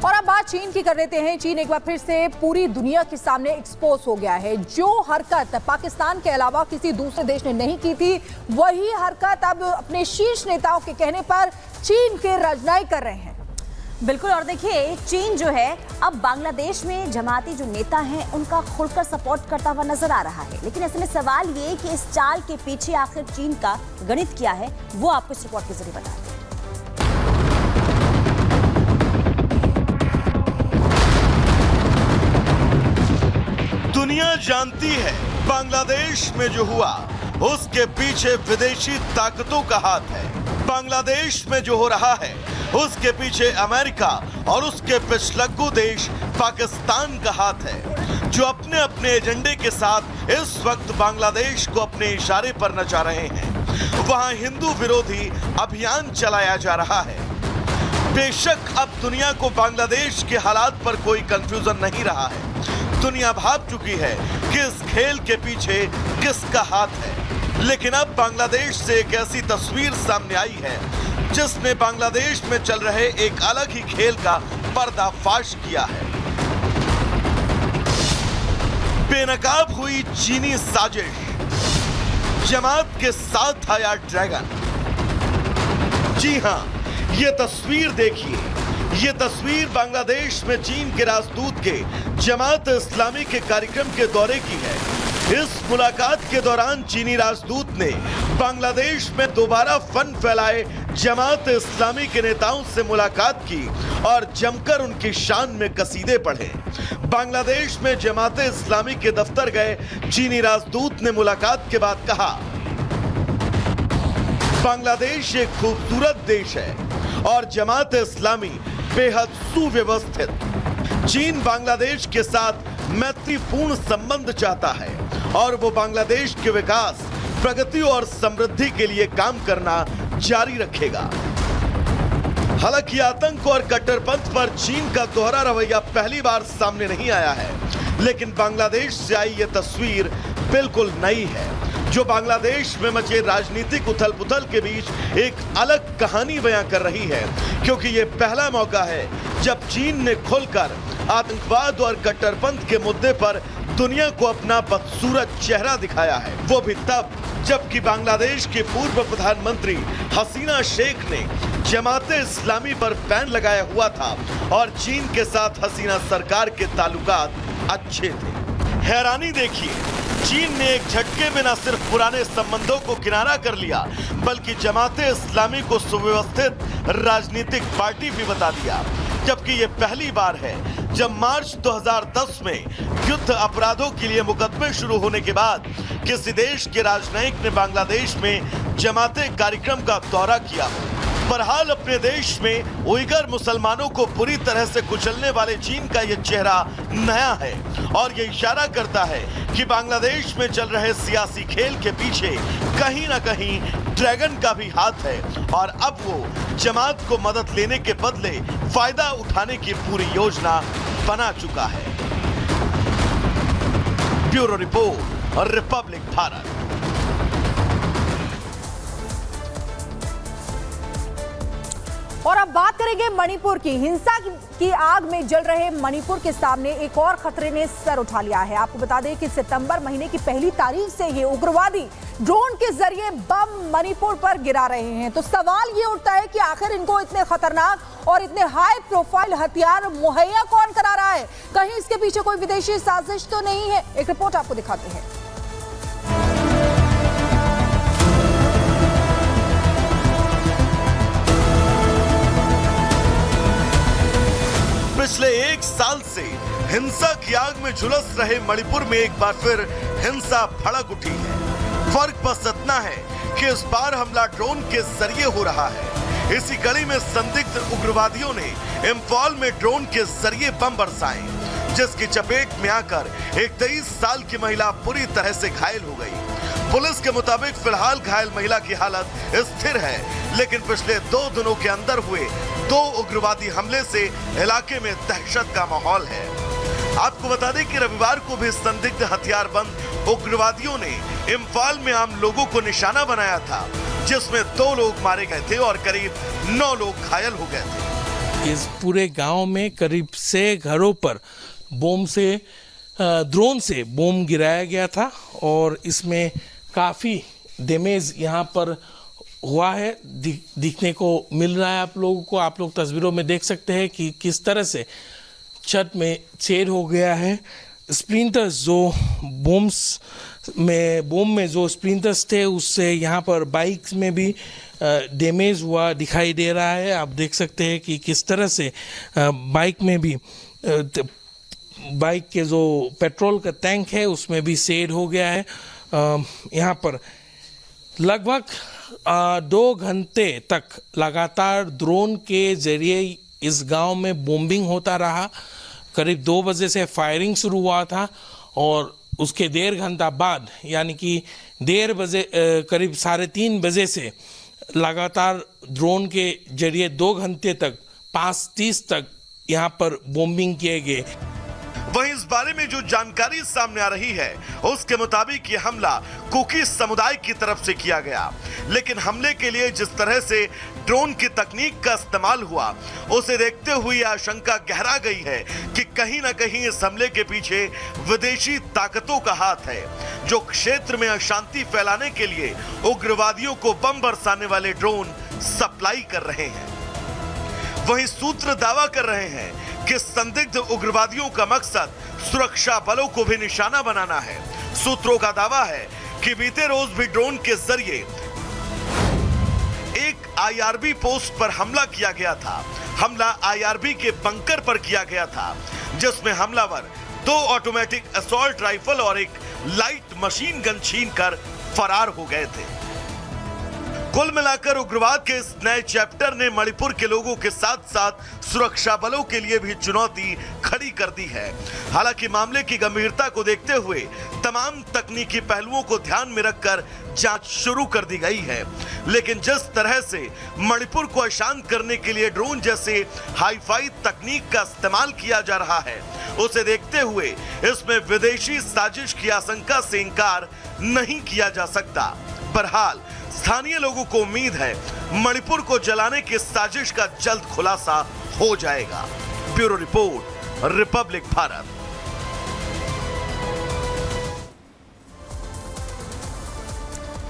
और अब बात चीन की कर लेते हैं। चीन एक बार फिर से पूरी दुनिया के सामने एक्सपोज हो गया है। जो हरकत पाकिस्तान के अलावा किसी दूसरे देश ने नहीं की थी, वही हरकत अब अपने शीर्ष नेताओं के कहने पर चीन के राजनयिक कर रहे हैं। बिल्कुल। और देखिए, चीन जो है अब बांग्लादेश में जमाती जो नेता हैं उनका खुलकर सपोर्ट करता हुआ नजर आ रहा है। लेकिन ऐसे में सवाल ये कि इस चाल के पीछे आखिर चीन का गणित क्या है, वो आपको इस रिपोर्ट के जरिए बताते हैं। दुनिया जानती है बांग्लादेश में जो हुआ उसके पीछे विदेशी ताकतों का हाथ है। बांग्लादेश में जो हो रहा है उसके पीछे अमेरिका और उसके पिछलग्गू देश पाकिस्तान का हाथ है, जो अपने अपने एजेंडे के साथ इस वक्त बांग्लादेश को अपने इशारे पर नचा रहे हैं। वहां हिंदू विरोधी अभियान चलाया जा रहा है। बेशक अब दुनिया को बांग्लादेश के हालात पर कोई कंफ्यूजन नहीं रहा है। दुनिया भाप चुकी है कि इस खेल के पीछे किसका हाथ है। लेकिन अब बांग्लादेश से एक ऐसी तस्वीर सामने आई है जिसने बांग्लादेश में चल रहे एक अलग ही खेल का पर्दाफाश किया है। बेनकाब हुई चीनी साजिश, जमात के साथ आया ड्रैगन। जी हां, ये तस्वीर देखिए। ये तस्वीर बांग्लादेश में चीन के राजदूत के जमात इस्लामी के कार्यक्रम के दौरे की है। इस मुलाकात के दौरान चीनी राजदूत ने बांग्लादेश में दोबारा फन फैलाए जमात इस्लामी के नेताओं से मुलाकात की और जमकर उनकी शान में कसीदे पढ़े। बांग्लादेश में जमात इस्लामी के दफ्तर गए चीनी राजदूत ने मुलाकात के बाद कहा, बांग्लादेश एक खूबसूरत देश है और जमात इस्लामी बेहद सुव्यवस्थित। चीन बांग्लादेश के साथ मैत्रीपूर्ण संबंध चाहता है और वो बांग्लादेश के विकास, प्रगति और समृद्धि के लिए काम करना जारी रखेगा। हालांकि आतंक और कट्टरपंथ पर चीन का दोहरा रवैया पहली बार सामने नहीं आया है, लेकिन बांग्लादेश से आई ये तस्वीर बिल्कुल नई है, जो बांग्लादेश में मचे राजनीतिक उथल पुथल के बीच एक अलग कहानी बयां कर रही है। क्योंकि ये पहला मौका है जब चीन ने खुलकर आतंकवाद और कट्टरपंथ के मुद्दे पर दुनिया को अपना बदसूरत चेहरा दिखाया है, वो भी तब जबकि बांग्लादेश के पूर्व प्रधानमंत्री हसीना शेख ने जमाते इस्लामी पर बैन लगाया हुआ था और चीन के साथ हसीना सरकार के ताल्लुकात अच्छे थे। हैरानी देखिए, चीन ने एक झटके में न सिर्फ पुराने संबंधों को किनारा कर लिया, बल्कि जमाते इस्लामी को सुव्यवस्थित राजनीतिक पार्टी भी बता दिया। जबकि ये पहली बार है जब मार्च 2010 में युद्ध अपराधों के लिए मुकदमे शुरू होने के बाद किसी देश के राजनयिक ने बांग्लादेश में जमाते कार्यक्रम का दौरा किया हो। बहरहाल अपने देश में उइगर मुसलमानों को बुरी तरह से कुचलने वाले चीन का ये चेहरा नया है और ये इशारा करता है कि बांग्लादेश में चल रहे सियासी खेल के पीछे कहीं ना कहीं ड्रैगन का भी हाथ है और अब वो जमात को मदद लेने के बदले फायदा उठाने की पूरी योजना बना चुका है। ब्यूरो रिपोर्ट और रिपब्लिक भारत। और अब बात करेंगे मणिपुर की। हिंसा की आग में जल रहे मणिपुर के सामने एक और खतरे ने सर उठा लिया है। आपको बता दें कि सितंबर महीने की पहली तारीख से ये उग्रवादी ड्रोन के जरिए बम मणिपुर पर गिरा रहे हैं। तो सवाल ये उठता है कि आखिर इनको इतने खतरनाक और इतने हाई प्रोफाइल हथियार मुहैया कौन करा रहा है? कहीं इसके पीछे कोई विदेशी साजिश तो नहीं है? एक रिपोर्ट आपको दिखाते हैं। पिछले एक साल से हिंसा की आग में झुलस रहे मणिपुर में एक बार फिर हिंसा भड़क उठी है। फर्क बस इतना है कि इस बार हमला ड्रोन के जरिए हो रहा है। इसी कड़ी में संदिग्ध उग्रवादियों ने इम्फाल में ड्रोन के जरिए बम बरसाए, जिसकी चपेट में आकर एक 23 साल की महिला बुरी तरह से घायल हो गई। पुलिस के मुताबिक फिलहाल घायल महिला की हालत स्थिर है, लेकिन पिछले 2 दिनों के अंदर हुए 2 उग्रवादी हमले से इलाके में दहशत का माहौल है। आपको बता दें कि रविवार को भी संदिग्ध हथियारबंद उग्रवादियों ने इम्फाल में आम लोगों को निशाना बनाया था, जिसमें 2 लोग मारे गए थे और करीब 9 लोग घायल हो गए थे। इस पूरे गांव में करीब 6 घरों पर ड्रोन से बम गिराया गया था और इसमें काफ़ी डैमेज यहाँ पर हुआ है, दिखने को मिल रहा है आप लोगों को। आप लोग तस्वीरों में देख सकते हैं कि किस तरह से छत में छेद हो गया है। स्प्लिंटर्स जो बम में जो स्प्लिंटर्स थे उससे यहाँ पर बाइक्स में भी डैमेज हुआ दिखाई दे रहा है। आप देख सकते हैं कि किस तरह से बाइक में भी बाइक के जो पेट्रोल का टैंक है उसमें भी छेद हो गया है। यहाँ पर लगभग 2 घंटे तक लगातार ड्रोन के जरिए इस गांव में बॉम्बिंग होता रहा। करीब 2 बजे से फायरिंग शुरू हुआ था और उसके 1.5 घंटा बाद यानी कि 1:30 बजे करीब 3:30 बजे से लगातार ड्रोन के जरिए 2 घंटे तक 5:30 तक यहाँ पर बॉम्बिंग किए गए। वहीं इस बारे में जो जानकारी सामने आ रही है उसके मुताबिक ये हमला कुकी समुदाय की तरफ से किया गया, लेकिन हमले के लिए जिस तरह से ड्रोन की तकनीक का इस्तेमाल हुआ उसे देखते हुए आशंका गहरा गई है कि कहीं ना कहीं इस हमले के पीछे विदेशी ताकतों का हाथ है, जो क्षेत्र में अशांति फैलाने के लिए उग्रवादियों को बम बरसाने वाले ड्रोन सप्लाई कर रहे हैं। वहीं सूत्र दावा कर रहे हैं कि संदिग्ध उग्रवादियों का मकसद सुरक्षा बलों को भी निशाना बनाना है। सूत्रों का दावा है कि बीते रोज भी ड्रोन के जरिए एक आईआरबी पोस्ट पर हमला किया गया था। हमला आईआरबी के बंकर पर किया गया था, जिसमें हमलावर 2 ऑटोमेटिक असॉल्ट राइफल और एक लाइट मशीन गन छीनकर फरार हो गए थे। कुल मिलाकर उग्रवाद के इस नए चैप्टर ने मणिपुर के लोगों के साथ साथ सुरक्षा बलों के लिए भी चुनौती खड़ी कर दी है। हालांकि मामले की गंभीरता को देखते हुए तमाम तकनीकी पहलुओं को ध्यान में रखकर जांच शुरू कर दी गई है, लेकिन जिस तरह से मणिपुर को अशांत करने के लिए ड्रोन जैसे हाईफाई तकनीक का इस्तेमाल किया जा रहा है उसे देखते हुए इसमें विदेशी साजिश की आशंका से इनकार नहीं किया जा सकता। बहरहाल स्थानीय लोगों को उम्मीद है मणिपुर को जलाने की साजिश का जल्द खुलासा हो जाएगा। Bureau report, Republic Bharat.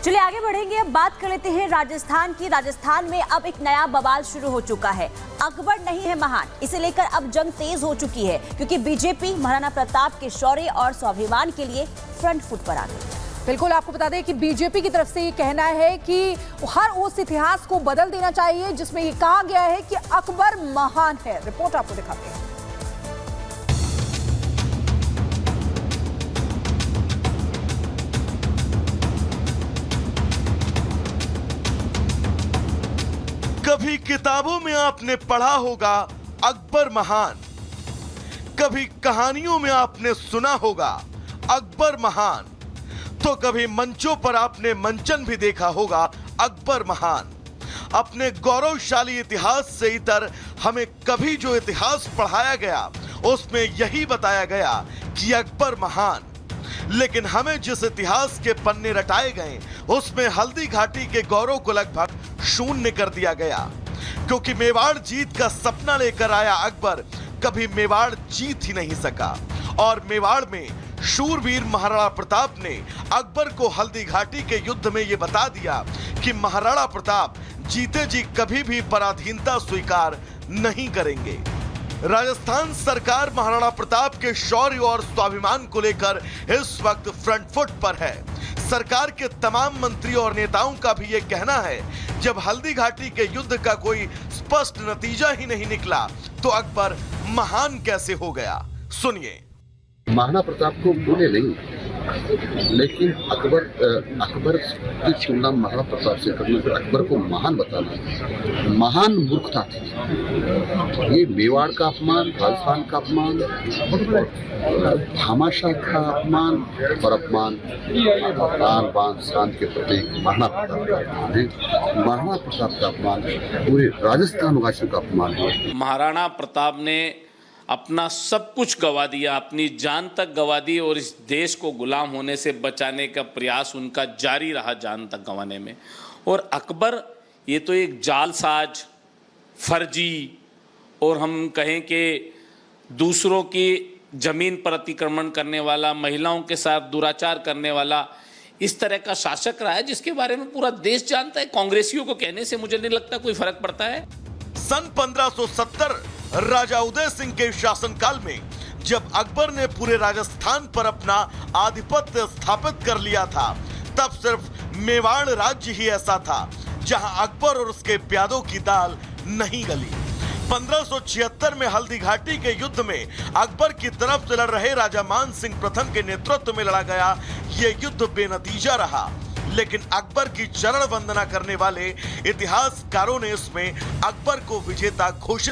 चलिए आगे बढ़ेंगे। अब बात कर लेते हैं राजस्थान की। राजस्थान में अब एक नया बवाल शुरू हो चुका है। अकबर नहीं है महान, इसे लेकर अब जंग तेज हो चुकी है, क्योंकि बीजेपी महाराणा प्रताप के शौर्य और स्वाभिमान के लिए फ्रंट फुट पर आ गई है। बिल्कुल, आपको बता दें कि बीजेपी की तरफ से ये कहना है कि हर उस इतिहास को बदल देना चाहिए जिसमें ये कहा गया है कि अकबर महान है। रिपोर्ट आपको दिखाते हैं। कभी किताबों में आपने पढ़ा होगा अकबर महान, कभी कहानियों में आपने सुना होगा अकबर महान, तो कभी मंचों पर आपने मंचन भी देखा होगा अकबर महान। अपने गौरवशाली इतिहास से इतर हमें कभी जो इतिहास पढ़ाया गया उसमें यही बताया गया कि अकबर महान, लेकिन हमें जिस इतिहास के पन्ने रटाए गए उसमें हल्दी घाटी के गौरव को लगभग शून्य कर दिया गया, क्योंकि मेवाड़ जीत का सपना लेकर आया अकबर कभी मेवाड़ जीत ही नहीं सका। और मेवाड़ में शूरवीर महाराणा प्रताप ने अकबर को हल्दी घाटी के युद्ध में यह बता दिया कि महाराणा प्रताप जीते जी कभी भी पराधीनता स्वीकार नहीं करेंगे। राजस्थान सरकार महाराणा प्रताप के शौर्य और स्वाभिमान को लेकर इस वक्त फ्रंट फुट पर है। सरकार के तमाम मंत्री और नेताओं का भी ये कहना है, जब हल्दी घाटी के युद्ध का कोई स्पष्ट नतीजा ही नहीं निकला तो अकबर महान कैसे हो गया। सुनिए। महाराणा प्रताप को भूले नहीं, लेकिन अकबर की तुलना महाराणा प्रताप से करने पर अकबर को महान बताना महान मूर्खता थी। ये मेवाड़ का अपमान, राजस्थान का अपमान, भामाशाह का अपमान और अपमान आन बान शान के प्रतीक महाराणा प्रताप का अपमान है। महाराणा प्रताप का अपमान पूरे राजस्थान वासियों का अपमान है। महाराणा प्रताप ने अपना सब कुछ गवा दिया, अपनी जान तक गवा दी और इस देश को गुलाम होने से बचाने का प्रयास उनका जारी रहा जान तक गंवाने में। और अकबर ये तो एक जालसाज, फर्जी और हम कहें कि दूसरों की जमीन पर अतिक्रमण करने वाला, महिलाओं के साथ दुराचार करने वाला, इस तरह का शासक रहा है जिसके बारे में पूरा देश जानता है। कांग्रेसियों को कहने से मुझे नहीं लगता कोई फर्क पड़ता है। सन 1570 राजा उदय सिंह के शासनकाल में जब अकबर ने पूरे राजस्थान पर अपना आधिपत्य स्थापित कर लिया था, तब सिर्फ मेवाड़ राज्य ही ऐसा था जहां अकबर और उसके प्यादों की दाल नहीं गली। 1576 में हल्दी घाटी के युद्ध में अकबर की तरफ से लड़ रहे राजा मान सिंह प्रथम के नेतृत्व में लड़ा गया ये युद्ध बेनतीजा रहा, लेकिन अकबर की चरण वंदना करने वाले इतिहासकारों ने इसमें अकबर को विजेता घोषित